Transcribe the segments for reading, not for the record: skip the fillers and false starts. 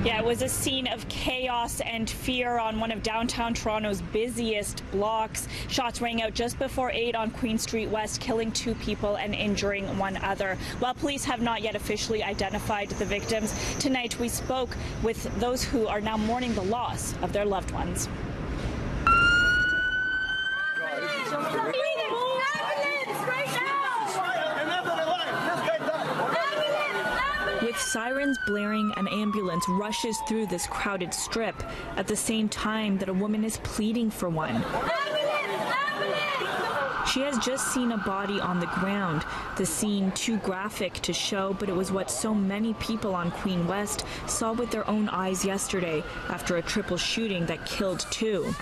Yeah, it was a scene of chaos and fear on one of downtown Toronto's busiest blocks. Shots rang out just before 8 on Queen Street West, killing 2 people and injuring 1 other. While police have not yet officially identified the victims, tonight we spoke with those who are now mourning the loss of their loved ones. With sirens blaring, an ambulance rushes through this crowded strip at the same time that a woman is pleading for one. She has just seen a body on the ground. The scene too graphic to show, but it was what so many people on Queen West saw with their own eyes yesterday after a triple shooting that killed 2.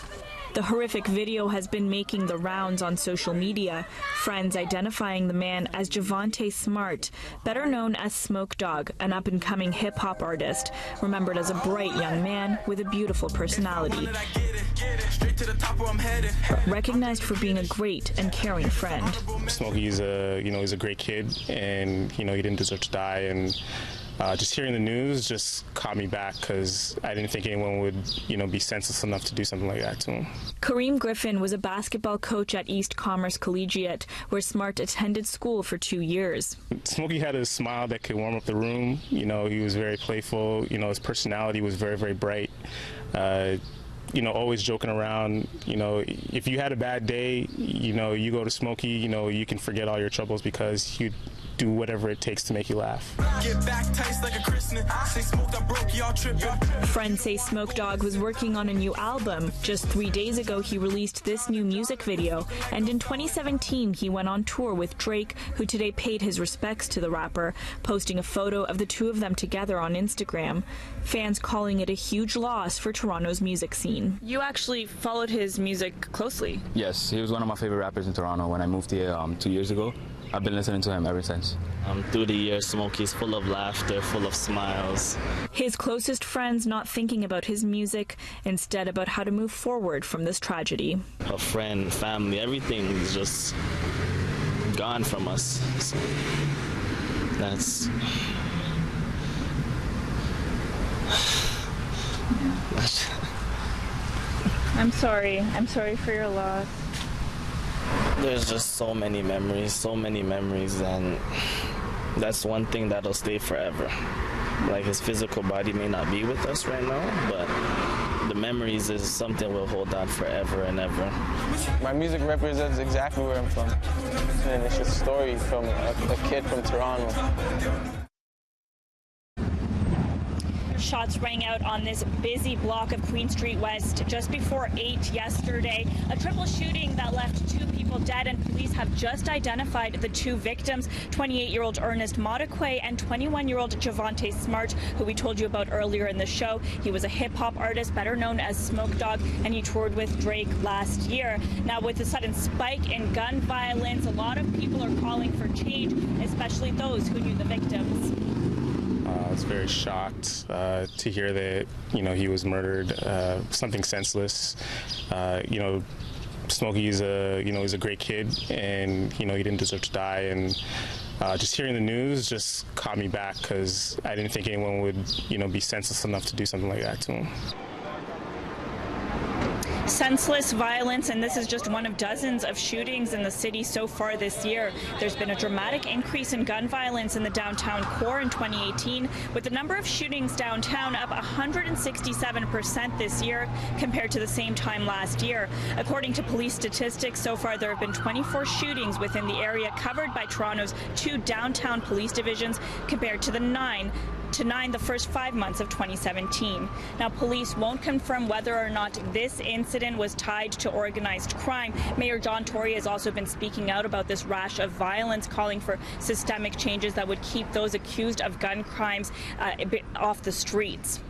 The horrific video has been making the rounds on social media, friends identifying the man as Javante Smart, better known as Smoke Dog, an up-and-coming hip-hop artist, remembered as a bright young man with a beautiful personality, recognized for being a great and caring friend. Smokey's he's a great kid, and he didn't deserve to die, and just hearing the news just caught me back because I didn't think anyone would, be senseless enough to do something like that to him. Kareem Griffin was a basketball coach at East Commerce Collegiate, where Smart attended school for 2 years. Smokey had a smile that could warm up the room. He was very playful. His personality was very, very bright. Always joking around. If you had a bad day, you go to Smokey, you can forget all your troubles because he'd do whatever it takes to make you laugh. Friends say Smoke Dog was working on a new album. Just 3 days ago, he released this new music video. And in 2017, he went on tour with Drake, who today paid his respects to the rapper, posting a photo of the 2 of them together on Instagram. Fans calling it a huge loss for Toronto's music scene. You actually followed his music closely. Yes, he was one of my favorite rappers in Toronto when I moved here 2 years ago. I've been listening to him ever since. Through the years, Smokey's full of laughter, full of smiles. His closest friends not thinking about his music, instead about how to move forward from this tragedy. A friend, family, everything is just gone from us. So that's... I'm sorry for your loss. There's just so many memories, and that's one thing that'll stay forever. Like, his physical body may not be with us right now, but the memories is something we'll hold on forever and ever. My music represents exactly where I'm from, and it's a story from a kid from Toronto. Shots rang out on this busy block of Queen Street West just before 8 yesterday. A triple shooting that left 2 people dead, and police have just identified the 2 victims, 28-year-old Ernest Modekwe and 21-year-old Javante Smart, who we told you about earlier in the show. He was a hip-hop artist, better known as Smoke Dog, and he toured with Drake last year. Now, with the sudden spike in gun violence, a lot of people are calling for change, especially those who knew the victims. I was very shocked to hear that, he was murdered. Something senseless. Smokey is he's a great kid, and, he didn't deserve to die. And just hearing the news just caught me back because I didn't think anyone would, be senseless enough to do something like that to him. Senseless violence, and this is just one of dozens of shootings in the city so far this year. There's been a dramatic increase in gun violence in the downtown core in 2018, with the number of shootings downtown up 167% this year compared to the same time last year. According to police statistics, so far there have been 24 shootings within the area covered by Toronto's 2 downtown police divisions compared to the 9 the first 5 months of 2017. Now, police won't confirm whether or not this incident was tied to organized crime. Mayor John Tory has also been speaking out about this rash of violence, calling for systemic changes that would keep those accused of gun crimes off the streets.